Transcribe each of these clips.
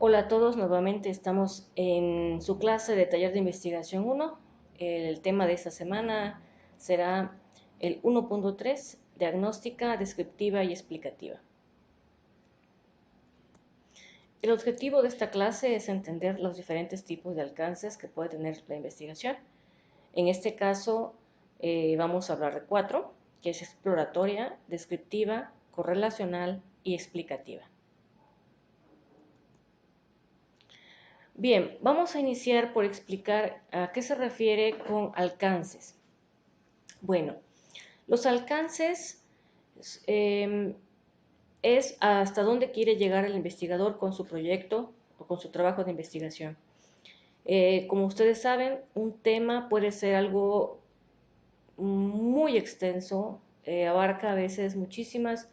Hola a todos, nuevamente estamos en su clase de taller de investigación 1. El tema de esta semana será el 1.3, diagnóstica, descriptiva y explicativa. El objetivo de esta clase es entender los diferentes tipos de alcances que puede tener la investigación. En este caso vamos a hablar de 4, que es exploratoria, descriptiva, correlacional y explicativa. Bien, vamos a iniciar por explicar a qué se refiere con alcances. Bueno, los alcances eh, es hasta dónde quiere llegar el investigador con su proyecto o con su trabajo de investigación. Como ustedes saben, un tema puede ser algo muy extenso, abarca a veces muchísimas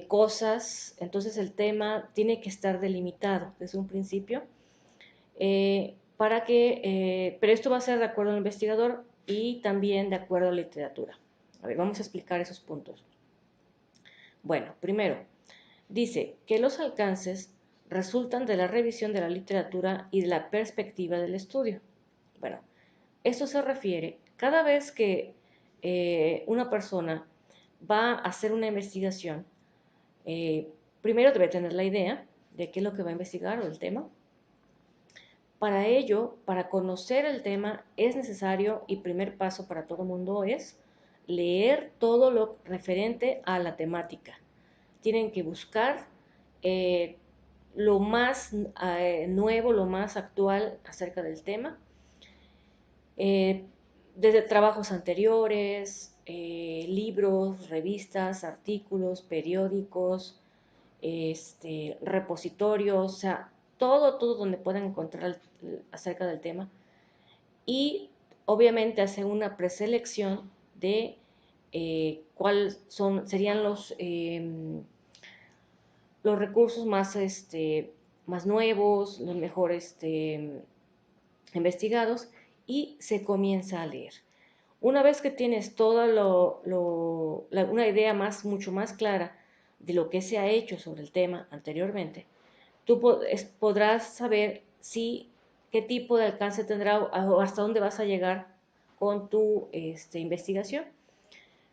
cosas, entonces el tema tiene que estar delimitado desde un principio pero esto va a ser de acuerdo al investigador y también de acuerdo a la literatura. A ver, vamos a explicar esos puntos. Bueno, primero, dice que los alcances resultan de la revisión de la literatura y de la perspectiva del estudio. Bueno, esto se refiere cada vez que una persona va a hacer una investigación, primero debe tener la idea de qué es lo que va a investigar o el tema. Para ello, para conocer el tema es necesario y primer paso para todo mundo es leer todo lo referente a la temática. Tienen que buscar eh, lo más nuevo, lo más actual acerca del tema, eh, desde trabajos anteriores, libros, revistas, artículos, periódicos, repositorios, o sea, todo donde puedan encontrar acerca del tema. Y obviamente hacer una preselección de cuáles serían los recursos más nuevos, los mejor investigados, y se comienza a leer. Una vez que tienes toda una idea mucho más clara de lo que se ha hecho sobre el tema anteriormente, tú podrás saber qué tipo de alcance tendrá o hasta dónde vas a llegar con tu investigación.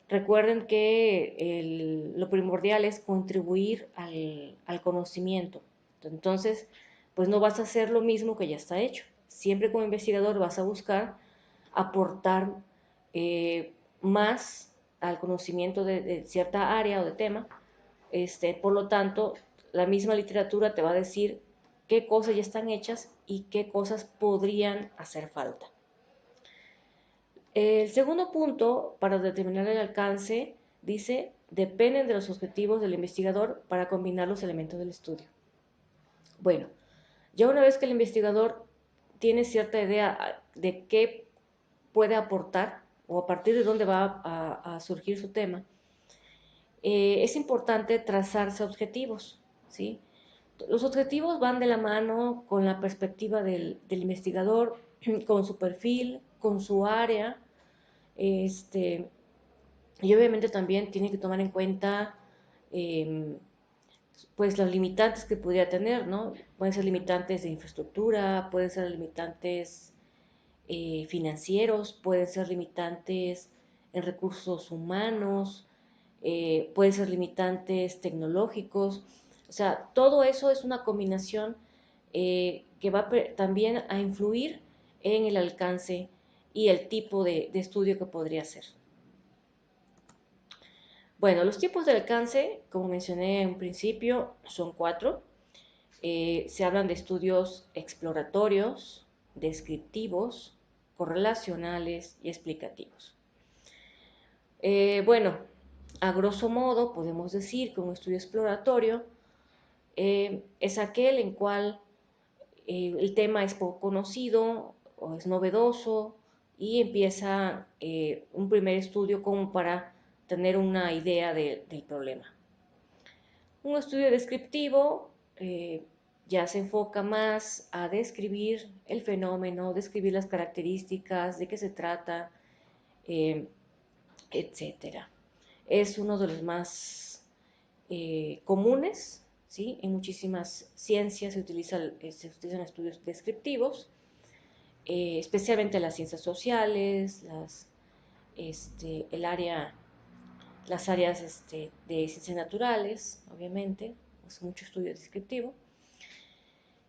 Recuerden que lo primordial es contribuir al conocimiento. Entonces, pues no vas a hacer lo mismo que ya está hecho. Siempre como investigador vas a buscar aportar más al conocimiento de cierta área o de tema. Por lo tanto, la misma literatura te va a decir qué cosas ya están hechas y qué cosas podrían hacer falta. El segundo punto para determinar el alcance dice, dependen de los objetivos del investigador para combinar los elementos del estudio. Bueno, ya una vez que el investigador tiene cierta idea de qué puede aportar o a partir de dónde va a surgir su tema, es importante trazarse objetivos, ¿sí? Los objetivos van de la mano con la perspectiva del investigador, con su perfil, con su área, y obviamente también tiene que tomar en cuenta pues los limitantes que pudiera tener, ¿no? Pueden ser limitantes de infraestructura, pueden ser limitantes financieros, pueden ser limitantes en recursos humanos, pueden ser limitantes tecnológicos. O sea, todo eso es una combinación que va también a influir en el alcance y el tipo de estudio que podría ser. Bueno, los tipos de alcance, como mencioné en un principio, son 4. Se hablan de estudios exploratorios, descriptivos, correlacionales y explicativos. Bueno, a grosso modo podemos decir que un estudio exploratorio es aquel en cual el tema es poco conocido o es novedoso y empieza un primer estudio como para tener una idea del problema. Un estudio descriptivo ya se enfoca más a describir el fenómeno, describir las características, de qué se trata, eh, etcétera. Es uno de los más comunes, ¿sí? En muchísimas ciencias se utilizan estudios descriptivos, especialmente las ciencias sociales, el área, las áreas de ciencias naturales, obviamente, es mucho estudio descriptivo.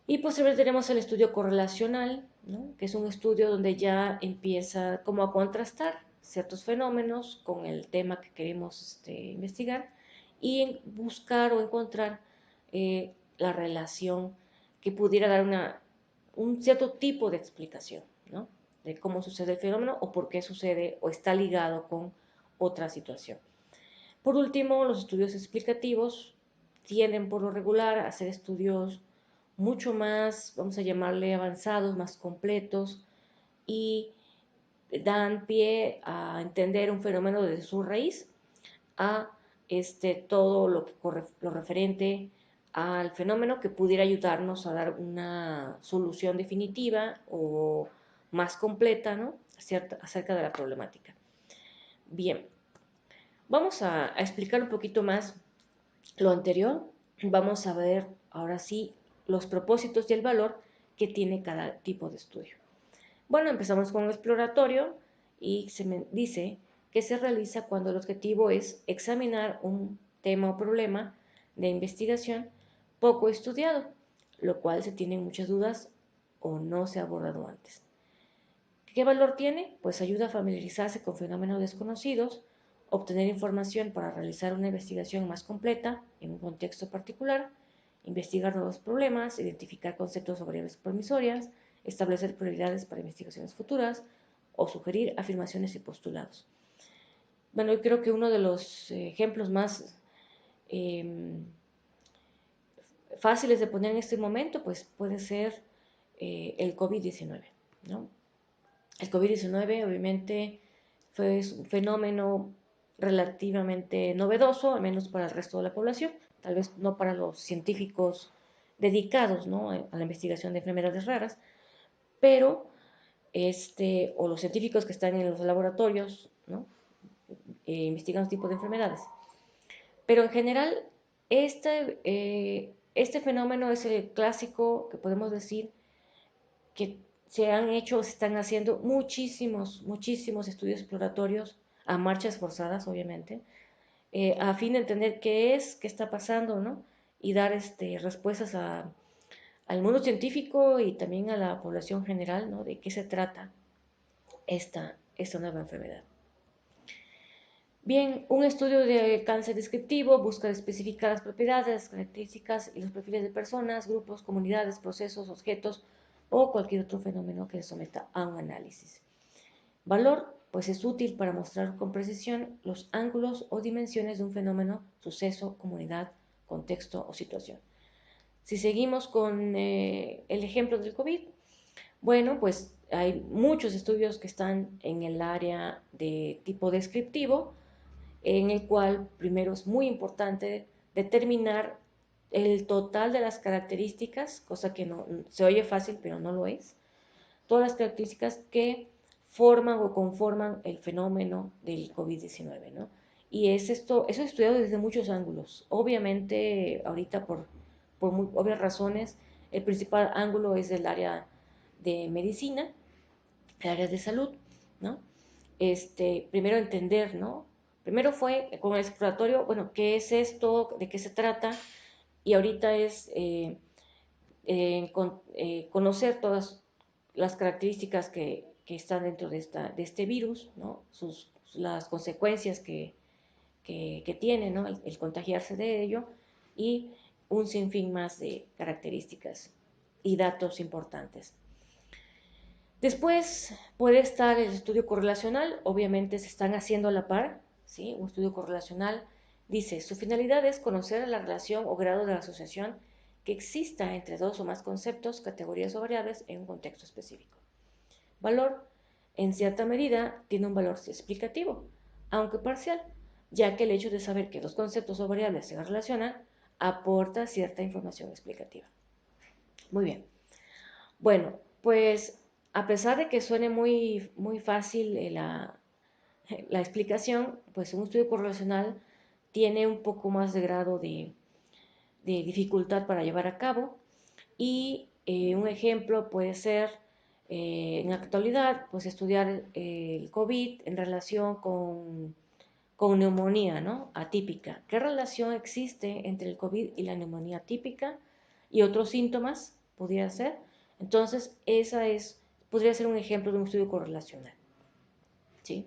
Y posteriormente tenemos el estudio correlacional, ¿no? Que es un estudio donde ya empieza como a contrastar ciertos fenómenos con el tema que queremos investigar y buscar o encontrar la relación que pudiera dar un cierto tipo de explicación, ¿no? De cómo sucede el fenómeno o por qué sucede o está ligado con otra situación. Por último, los estudios explicativos tienden por lo regular a hacer estudios mucho más, vamos a llamarle avanzados, más completos y dan pie a entender un fenómeno desde su raíz a todo lo referente al fenómeno que pudiera ayudarnos a dar una solución definitiva o más completa, ¿no? Acerca de la problemática. Bien, vamos a explicar un poquito más lo anterior. Vamos a ver ahora sí los propósitos y el valor que tiene cada tipo de estudio. Bueno, empezamos con el exploratorio y se me dice que se realiza cuando el objetivo es examinar un tema o problema de investigación poco estudiado, lo cual se tienen muchas dudas o no se ha abordado antes. ¿Qué valor tiene? Pues ayuda a familiarizarse con fenómenos desconocidos, obtener información para realizar una investigación más completa en un contexto particular, investigar nuevos problemas, identificar conceptos o variables promisorias, establecer prioridades para investigaciones futuras o sugerir afirmaciones y postulados. Bueno, yo creo que uno de los ejemplos más fáciles de poner en este momento pues puede ser el COVID-19, ¿no? El COVID-19 obviamente fue un fenómeno relativamente novedoso, al menos para el resto de la población, tal vez no para los científicos dedicados, ¿no?, a la investigación de enfermedades raras, pero o los científicos que están en los laboratorios, ¿no?, investigando este tipo de enfermedades. Pero en general, este fenómeno es el clásico que podemos decir que se han hecho, se están haciendo muchísimos estudios exploratorios a marchas forzadas, obviamente, a fin de entender qué está pasando, ¿no? Y dar respuestas al mundo científico y también a la población general, ¿no? De qué se trata esta nueva enfermedad. Bien, un estudio de cáncer descriptivo busca especificar las propiedades, características y los perfiles de personas, grupos, comunidades, procesos, objetos o cualquier otro fenómeno que se someta a un análisis. Valor, pues es útil para mostrar con precisión los ángulos o dimensiones de un fenómeno, suceso, comunidad, contexto o situación. Si seguimos con el ejemplo del COVID, bueno, pues hay muchos estudios que están en el área de tipo descriptivo, en el cual primero es muy importante determinar el total de las características, cosa que no se oye fácil, pero no lo es, todas las características que forman o conforman el fenómeno del COVID-19, ¿no? Y eso es estudiado desde muchos ángulos. Obviamente, ahorita por muy obvias razones, el principal ángulo es el área de medicina, el área de salud, ¿no? Primero entender, ¿no? Primero fue con el exploratorio, bueno, ¿qué es esto? ¿De qué se trata? Y ahorita es conocer todas las características que están dentro de este virus, ¿no? Las consecuencias que tiene, ¿no?, el contagiarse de ello y un sinfín más de características y datos importantes. Después puede estar el estudio correlacional, obviamente se están haciendo a la par, ¿sí? Un estudio correlacional dice, su finalidad es conocer la relación o grado de la asociación que exista entre dos o más conceptos, categorías o variables en un contexto específico. Valor, en cierta medida, tiene un valor explicativo, aunque parcial, ya que el hecho de saber que dos conceptos o variables se relacionan aporta cierta información explicativa. Muy bien. Bueno, pues a pesar de que suene muy fácil la explicación, pues un estudio correlacional tiene un poco más de grado de dificultad para llevar a cabo. Y un ejemplo puede ser, en la actualidad, pues estudiar el COVID en relación con neumonía, ¿no? Atípica. ¿Qué relación existe entre el COVID y la neumonía atípica y otros síntomas? Pudiera ser. Entonces, podría ser un ejemplo de un estudio correlacional, ¿sí?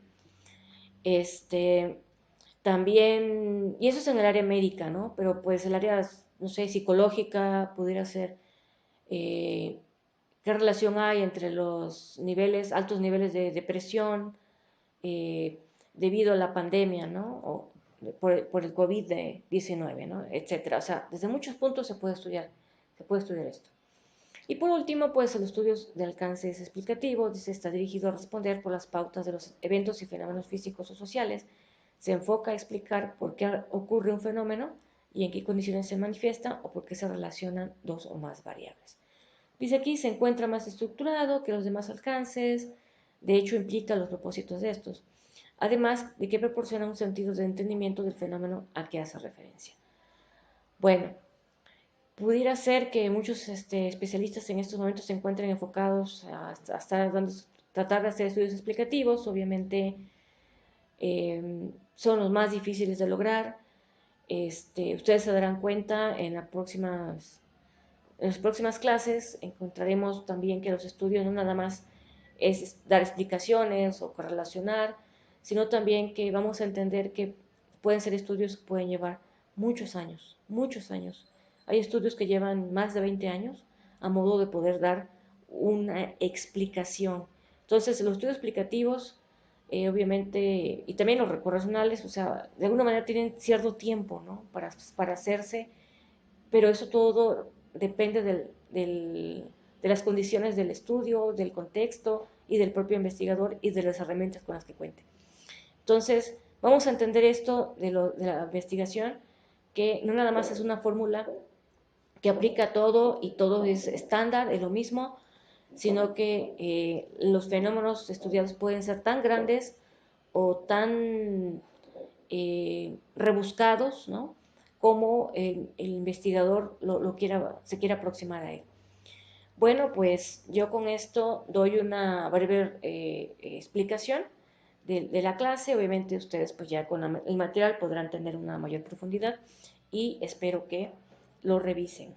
Este, también, y eso es en el área médica, ¿no? Pero pues el área, no sé, psicológica pudiera ser, eh, qué relación hay entre los altos niveles de depresión, eh, debido a la pandemia, ¿no? O por el COVID-19, ¿no? Etcétera. O sea, desde muchos puntos se puede estudiar esto. Y por último, pues el estudio de alcances explicativos, dice, está dirigido a responder por las pautas de los eventos y fenómenos físicos o sociales. Se enfoca a explicar por qué ocurre un fenómeno y en qué condiciones se manifiesta o por qué se relacionan dos o más variables. Dice aquí, se encuentra más estructurado que los demás alcances, de hecho implica los propósitos de estos, además de que proporciona un sentido de entendimiento del fenómeno a que hace referencia. Bueno, pudiera ser que muchos especialistas en estos momentos se encuentren enfocados a tratar de hacer estudios explicativos, obviamente son los más difíciles de lograr. Ustedes se darán cuenta en las próximas clases encontraremos también que los estudios no nada más es dar explicaciones o correlacionar, sino también que vamos a entender que pueden ser estudios que pueden llevar muchos años, muchos años. Hay estudios que llevan más de 20 años a modo de poder dar una explicación. Entonces, los estudios explicativos, obviamente, y también los correlacionales, o sea, de alguna manera tienen cierto tiempo, ¿no? Para hacerse, pero eso todo depende de las condiciones del estudio, del contexto y del propio investigador y de las herramientas con las que cuente. Entonces, vamos a entender esto de la investigación, que no nada más es una fórmula que aplica a todo y todo es estándar, es lo mismo, sino que los fenómenos estudiados pueden ser tan grandes o tan rebuscados, ¿no? Como el investigador se quiera aproximar a él. Bueno, pues yo con esto doy una breve explicación de la clase. Obviamente ustedes pues ya con el material podrán tener una mayor profundidad y espero que lo revisen.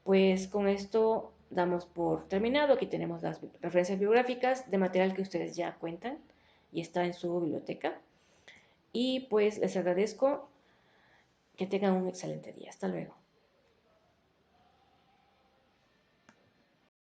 Pues con esto damos por terminado. Aquí tenemos las referencias bibliográficas de material que ustedes ya cuentan y está en su biblioteca. Y pues les agradezco, que tengan un excelente día. Hasta luego.